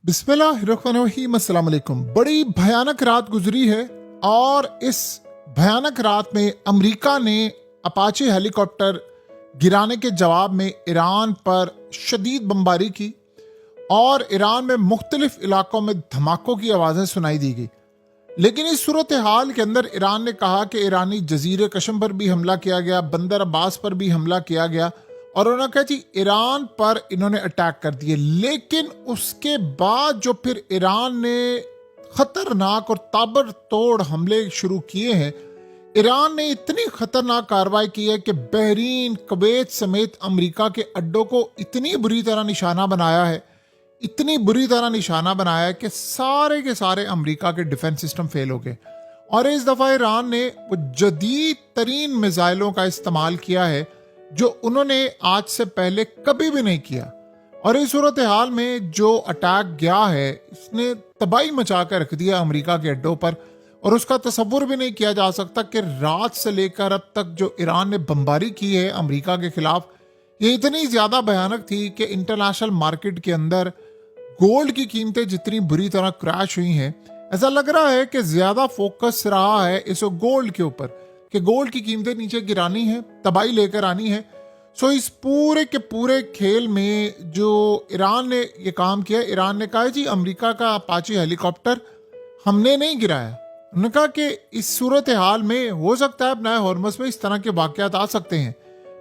बिस्मिल्लाहिर्रहमानिर्रहीम, अस्सलाम वालेकुम। बड़ी भयानक रात गुजरी है और इस भयानक रात में अमेरिका ने अपाचे हेलीकॉप्टर गिराने के जवाब में ईरान पर शदीद बमबारी की और ईरान में मुख्तलिफ इलाकों में धमाकों की आवाज़ें सुनाई दी गई। लेकिन इस सूरत हाल के अंदर ईरान ने कहा कि ईरानी जजीरे कशम पर भी हमला किया गया, बंदर अब्बास पर भी हमला किया गया और उन्होंने कहा जी ईरान पर इन्होंने अटैक कर दिए। लेकिन उसके बाद जो फिर ईरान ने खतरनाक और ताबड़तोड़ हमले शुरू किए हैं, ईरान ने इतनी खतरनाक कार्रवाई की है कि बहरीन, कुवैत समेत अमेरिका के अड्डों को इतनी बुरी तरह निशाना बनाया है, इतनी बुरी तरह निशाना बनाया है कि सारे के सारे अमेरिका के डिफेंस सिस्टम फेल हो गए। और इस दफ़ा ईरान ने वो जदीद तरीन मिसाइलों का इस्तेमाल किया है जो उन्होंने आज से पहले कभी भी नहीं किया। और इस सूरत हाल में जो अटैक गया है इसने तबाही मचा कर रख दिया अमेरिका के अड्डों पर, और उसका तसव्वुर भी नहीं किया जा सकता कि रात से लेकर अब तक जो ईरान ने बमबारी की है अमेरिका के खिलाफ, ये इतनी ज़्यादा भयानक थी कि इंटरनेशनल मार्केट के अंदर गोल्ड की कीमतें जितनी बुरी तरह क्रैश हुई हैं, ऐसा लग रहा है कि ज़्यादा फोकस रहा है इस गोल्ड के ऊपर कि गोल्ड की कीमतें नीचे गिरानी है, तबाही लेकर आनी है। सो इस पूरे के पूरे खेल में जो ईरान ने ये काम किया, ईरान ने कहा जी अमेरिका का अपाचे हेलीकॉप्टर हमने नहीं गिराया। उन्होंने कहा कि इस सूरत हाल में हो सकता है नए हॉर्मस में इस तरह के वाक़यात आ सकते हैं,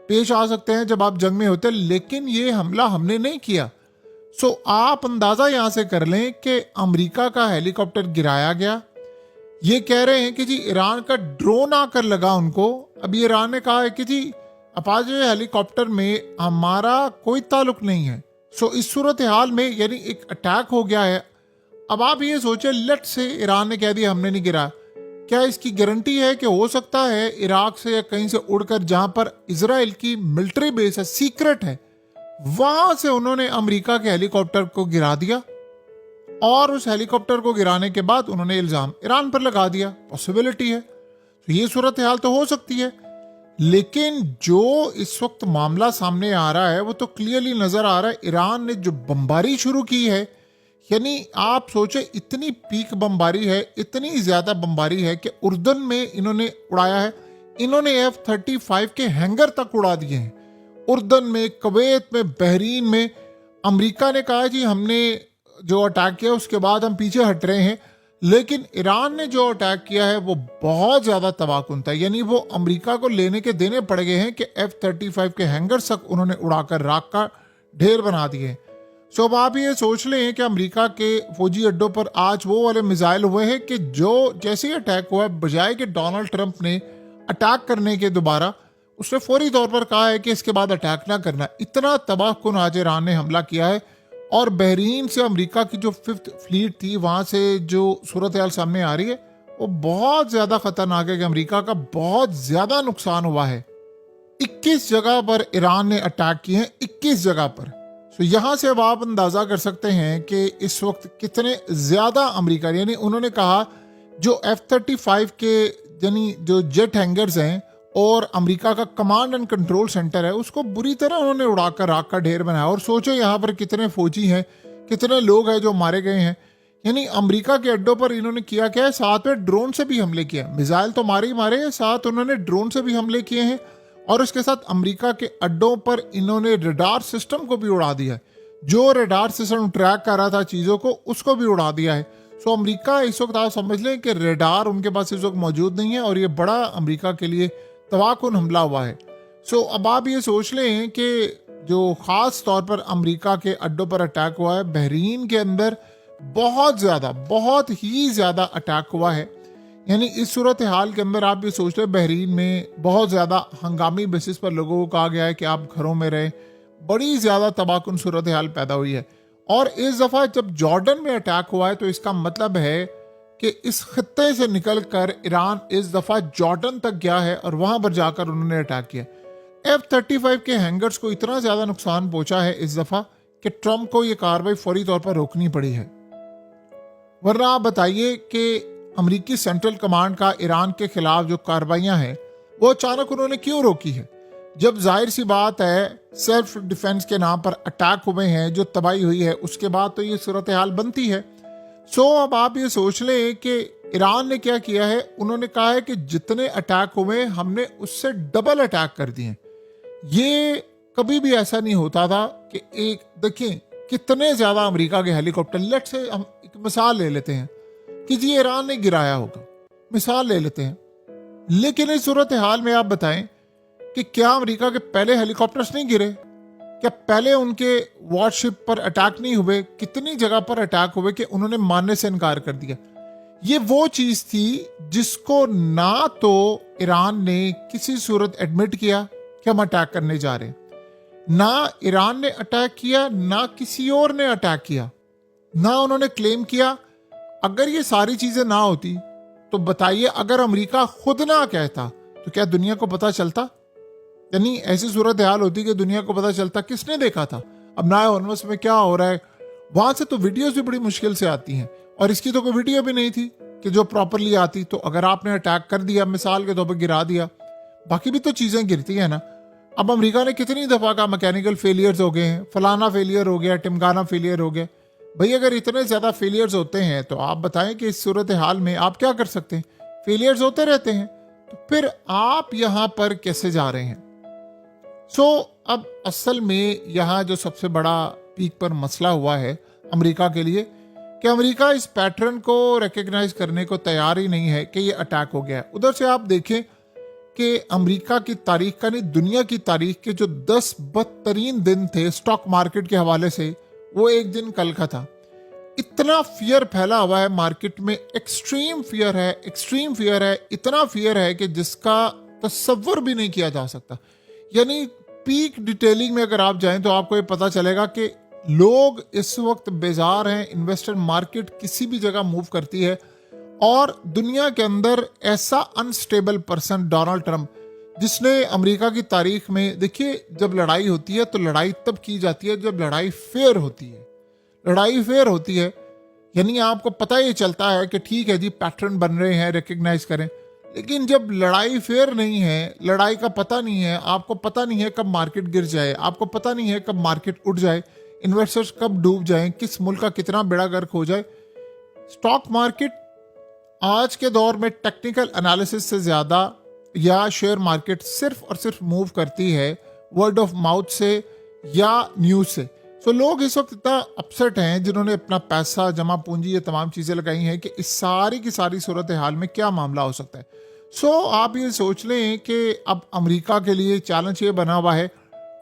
पेश आ सकते हैं जब आप जंग में होते हैं, लेकिन ये हमला हमने नहीं किया। सो आप अंदाज़ा यहाँ से कर लें कि अमेरिका का हेलीकॉप्टर गिराया गया। ये कह रहे हैं कि जी ईरान का ड्रोन आकर लगा उनको। अभी ईरान ने कहा है कि जी अपाचे हेलीकॉप्टर में हमारा कोई ताल्लुक नहीं है। सो इस सूरत हाल में यानी एक अटैक हो गया है। अब आप ये सोचें, लेट से ईरान ने कह दिया हमने नहीं गिरा, क्या इसकी गारंटी है कि हो सकता है इराक से या कहीं से उड़कर जहां पर इजराइल की मिलिट्री बेस है, सीक्रेट है, वहां से उन्होंने अमेरिका के हेलीकॉप्टर को गिरा दिया और उस हेलीकॉप्टर को गिराने के बाद उन्होंने इल्जाम ईरान पर लगा दिया। पॉसिबिलिटी है, तो ये सूरत हाल तो हो सकती है। लेकिन जो इस वक्त मामला सामने आ रहा है वो तो क्लियरली नजर आ रहा है, ईरान ने जो बमबारी शुरू की है, यानी आप सोचे इतनी पीक बमबारी है, इतनी ज्यादा बमबारी है कि उर्दन में इन्होंने उड़ाया है। इन्होंने F-35 के हैंगर तक उड़ा दिए हैं उर्दन में, कुवैत में, बहरीन में। अमेरिका ने कहा जी हमने जो अटैक किया उसके बाद हम पीछे हट रहे हैं, लेकिन ईरान ने जो अटैक किया है वो बहुत ज़्यादा तबाहकुन था। यानी वो अमेरिका को लेने के देने पड़ गए हैं कि F-35 के हैंगर्स तक उन्होंने उड़ाकर राख का ढेर बना दिए। सो अब आप ये सोच लें कि अमेरिका के फौजी अड्डों पर आज वो वाले मिसाइल हुए हैं कि जो जैसे ही अटैक हुआ, बजाय कि डोनाल्ड ट्रंप ने अटैक करने के दोबारा, उसने फौरी तौर पर कहा है कि इसके बाद अटैक ना करना। इतना तबाहकुन आज ईरान ने हमला किया है। और बहरीन से अमेरिका की जो 5th फ्लीट थी, वहाँ से जो सूरत हाल सामने आ रही है वो बहुत ज़्यादा खतरनाक है कि अमेरिका का बहुत ज़्यादा नुकसान हुआ है। 21 जगह पर ईरान ने अटैक किए हैं, 21 जगह पर। तो यहाँ से अब आप अंदाज़ा कर सकते हैं कि इस वक्त कितने ज़्यादा अमेरिका, यानी उन्होंने कहा जो F-35 के यानी जो जेट हैंगर्स हैं और अमेरिका का कमांड एंड कंट्रोल सेंटर है, उसको बुरी तरह उन्होंने उड़ाकर राख का ढेर बनाया। और सोचो यहाँ पर कितने फौजी हैं, कितने लोग हैं जो मारे गए हैं। यानी अमेरिका के अड्डों पर इन्होंने किया क्या है, साथ में ड्रोन से भी हमले किए। मिसाइल तो मारे ही मारे हैं, साथ उन्होंने ड्रोन से भी हमले किए हैं और उसके साथ अमेरिका के अड्डों पर इन्होंने रडार सिस्टम को भी उड़ा दिया है। जो रडार सिस्टम ट्रैक कर रहा था चीज़ों को, उसको भी उड़ा दिया है। सो अमेरिका इस वक्त आप समझ लें कि रडार उनके पास इस वक्त मौजूद नहीं है और ये बड़ा अमेरिका के लिए तबाहकुन हमला हुआ है। सो अब आप ये सोच लें कि जो ख़ास तौर पर अमेरिका के अड्डों पर अटैक हुआ है, बहरीन के अंदर बहुत ही ज़्यादा अटैक हुआ है। यानी इस सूरत हाल के अंदर आप ये सोच लें बहरीन में बहुत ज़्यादा हंगामी बेसिस पर लोगों को कहा गया है कि आप घरों में रहें। बड़ी ज़्यादा तबाहकुन सूरत हाल पैदा हुई है। और इस दफ़ा जब जॉर्डन में अटैक हुआ है तो इसका मतलब है कि इस खत्ते से निकलकर ईरान इस दफ़ा जॉर्डन तक गया है और वहां पर जाकर उन्होंने अटैक किया। F-35 के हैंगर्स को इतना ज़्यादा नुकसान पहुंचा है इस दफ़ा कि ट्रंप को यह कार्रवाई फौरी तौर पर रोकनी पड़ी है। वरना आप बताइए कि अमरीकी सेंट्रल कमांड का ईरान के खिलाफ जो कार्रवाइयाँ हैं वो अचानक उन्होंने क्यों रोकी है। जब जाहिर सी बात है सेल्फ डिफेंस के नाम पर अटैक हुए हैं, जो तबाही हुई है, उसके बाद तो ये सूरत हाल बनती है। अब आप ये सोच लें कि ईरान ने क्या किया है। उन्होंने कहा है कि जितने अटैक हुए हमने उससे डबल अटैक कर दिए। ये कभी भी ऐसा नहीं होता था कि एक देखिए कितने ज्यादा अमेरिका के हेलीकॉप्टर, लेट से हम एक मिसाल ले लेते हैं कि जी ईरान ने गिराया होगा, मिसाल ले लेते हैं, लेकिन इस सूरत हाल में आप बताएं कि क्या अमेरिका के पहले हेलीकॉप्टर्स नहीं गिरे? क्या पहले उनके वॉरशिप पर अटैक नहीं हुए? कितनी जगह पर अटैक हुए कि उन्होंने मानने से इनकार कर दिया। ये वो चीज थी जिसको ना तो ईरान ने किसी सूरत एडमिट किया कि हम अटैक करने जा रहे हैं, ना ईरान ने अटैक किया, ना किसी और ने अटैक किया, ना उन्होंने क्लेम किया। अगर ये सारी चीजें ना होती तो बताइए, अगर अमेरिका खुद ना कहता तो क्या दुनिया को पता चलता? यानी ऐसी सूरत हाल होती कि दुनिया को पता चलता। किसने देखा था अब नया हॉर्मस में क्या हो रहा है? वहां से तो वीडियोस भी बड़ी मुश्किल से आती हैं, और इसकी तो कोई वीडियो भी नहीं थी कि जो प्रॉपरली आती। तो अगर आपने अटैक कर दिया, मिसाल के तौर पर गिरा दिया, बाकी भी तो चीजें गिरती है ना। अब अमेरिका ने कितनी दफा का मैकेनिकल फेलियर्स हो गए हैं, फलाना फेलियर हो गया, टिमकाना फेलियर हो गया। भाई अगर इतने ज्यादा फेलियर्स होते हैं तो आप बताएं कि इस सूरत हाल में आप क्या कर सकते हैं? फेलियर्स होते रहते हैं, तो फिर आप यहां पर कैसे जा रहे हैं? अब असल में यहाँ जो सबसे बड़ा पीक पर मसला हुआ है अमेरिका के लिए, कि अमेरिका इस पैटर्न को रिकग्नाइज करने को तैयार ही नहीं है कि ये अटैक हो गया है। उधर से आप देखें कि अमेरिका की तारीख का नहीं, दुनिया की तारीख के जो 10 बदतरीन दिन थे स्टॉक मार्केट के हवाले से, वो एक दिन कल का था। इतना फियर फैला हुआ है मार्केट में, एक्सट्रीम फियर है, एक्सट्रीम फियर है, इतना फियर है कि जिसका तसव्वुर भी नहीं किया जा सकता। यानी पीक डिटेलिंग में अगर आप जाएं तो आपको ये पता चलेगा कि लोग इस वक्त बेजार हैं। इन्वेस्टर मार्केट किसी भी जगह मूव करती है, और दुनिया के अंदर ऐसा अनस्टेबल पर्सन डोनाल्ड ट्रंप, जिसने अमेरिका की तारीख में, देखिए जब लड़ाई होती है तो लड़ाई तब की जाती है जब लड़ाई फेयर होती है। लड़ाई फेयर होती है यानी आपको पता ही चलता है कि ठीक है जी पैटर्न बन रहे हैं, रिकग्नाइज करें। लेकिन जब लड़ाई फेयर नहीं है, लड़ाई का पता नहीं है, आपको पता नहीं है कब मार्केट गिर जाए, आपको पता नहीं है कब मार्केट उठ जाए, इन्वेस्टर्स कब डूब जाएं, किस मुल्क का कितना बेड़ा गर्क हो जाए। स्टॉक मार्केट आज के दौर में टेक्निकल एनालिसिस से ज्यादा, या शेयर मार्केट सिर्फ और सिर्फ मूव करती है वर्ड ऑफ माउथ से या न्यूज से। लोग इस वक्त इतना अपसेट हैं जिन्होंने अपना पैसा, जमा पूंजी, ये तमाम चीजें लगाई हैं कि इस सारी की सारी सूरत हाल में क्या मामला हो सकता है। आप ये सोच लें कि अब अमेरिका के लिए चैलेंज ये बना हुआ है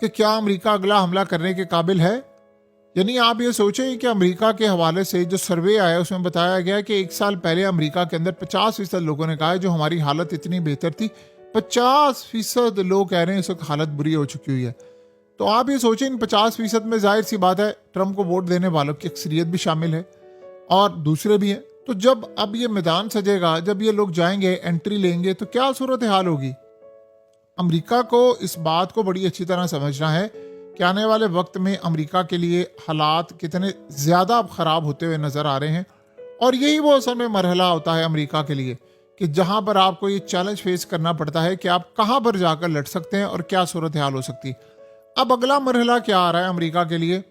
कि क्या अमेरिका अगला हमला करने के काबिल है। यानी आप ये सोचें कि अमेरिका के हवाले से जो सर्वे आया उसमें बताया गया कि 1 साल पहले अमेरिका के अंदर 50% लोगों ने कहा है जो हमारी हालत इतनी बेहतर थी, 50% लोग कह रहे हैं इस वक्त हालत बुरी हो चुकी हुई है। तो आप ये सोचें इन 50% में जाहिर सी बात है ट्रंप को वोट देने वालों की अक्सरियत भी शामिल है और दूसरे भी हैं। तो जब अब ये मैदान सजेगा, जब ये लोग जाएंगे, एंट्री लेंगे, तो क्या सूरत हाल होगी? अमेरिका को इस बात को बड़ी अच्छी तरह समझना है कि आने वाले वक्त में अमेरिका के लिए हालात कितने ज़्यादा अब ख़राब होते हुए नज़र आ रहे हैं। और यही वो असल में मरहला होता है अमेरिका के लिए कि जहाँ पर आपको ये चैलेंज फेस करना पड़ता है कि आप कहाँ पर जाकर लड़ सकते हैं और क्या सूरत हाल हो सकती है। अब अगला मरहला क्या आ रहा है अमेरिका के लिए?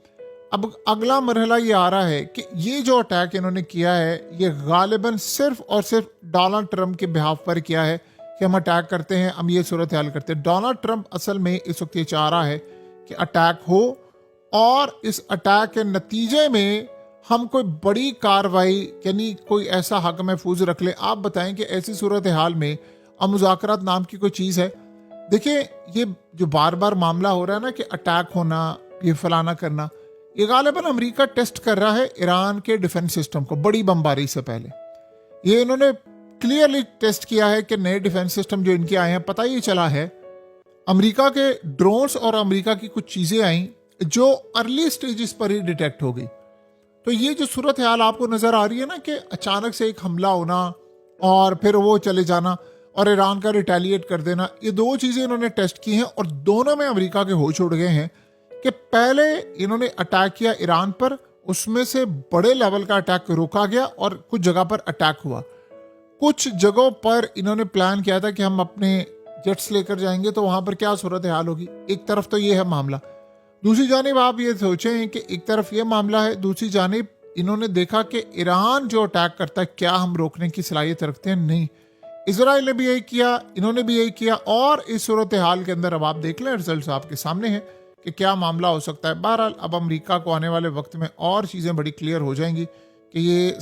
अब अगला मरहला ये आ रहा है कि ये जो अटैक इन्होंने किया है ये गालिबन सिर्फ और सिर्फ डोनाल्ड ट्रंप के बिहाफ पर किया है कि हम अटैक करते हैं, हम ये सूरत हाल करते हैं। डोनाल्ड ट्रंप असल में इस वक्त ये चाह रहा है कि अटैक हो और इस अटैक के नतीजे में हम कोई बड़ी कार्रवाई, यानी कोई ऐसा हक महफूज रख ले। आप बताएं कि ऐसी सूरत हाल में अब मुज़ाकरात नाम की कोई चीज़ है? देखिए ये जो बार बार मामला हो रहा है ना कि अटैक होना, ये फलाना करना, ये गालिबन अमेरिका टेस्ट कर रहा है ईरान के डिफेंस सिस्टम को बड़ी बमबारी से पहले। ये इन्होंने क्लियरली टेस्ट किया है कि नए डिफेंस सिस्टम जो इनके आए हैं, पता ही चला है अमेरिका के ड्रोन्स और अमेरिका की कुछ चीजें आई जो अर्ली स्टेजेस पर ही डिटेक्ट हो गई। तो ये जो सूरत हाल आपको नजर आ रही है ना कि अचानक से एक हमला होना और फिर वो चले जाना और ईरान का रिटेलिएट कर देना, ये दो चीजें इन्होंने टेस्ट की हैं और दोनों में अमेरिका के होश उड़ गए हैं कि पहले इन्होंने अटैक किया ईरान पर, उसमें से बड़े लेवल का अटैक रोका गया और कुछ जगह पर अटैक हुआ। कुछ जगहों पर इन्होंने प्लान किया था कि हम अपने जेट्स लेकर जाएंगे तो वहां पर क्या सूरत हाल होगी। एक तरफ तो ये है मामला, दूसरी जानिब आप ये सोचें कि एक तरफ ये मामला है, दूसरी जानिब इन्होंने देखा कि ईरान जो अटैक करता है क्या हम रोकने की सलाहियत रखते हैं, नहीं। इसराइल ने भी यही किया, इन्होंने भी यही किया, और इस सूरत हाल के अंदर अब आप देख लें, रिजल्ट आपके सामने हैं कि क्या मामला हो सकता है। बहरहाल अब अमेरिका को आने वाले वक्त में और चीज़ें बड़ी क्लियर हो जाएंगी कि ये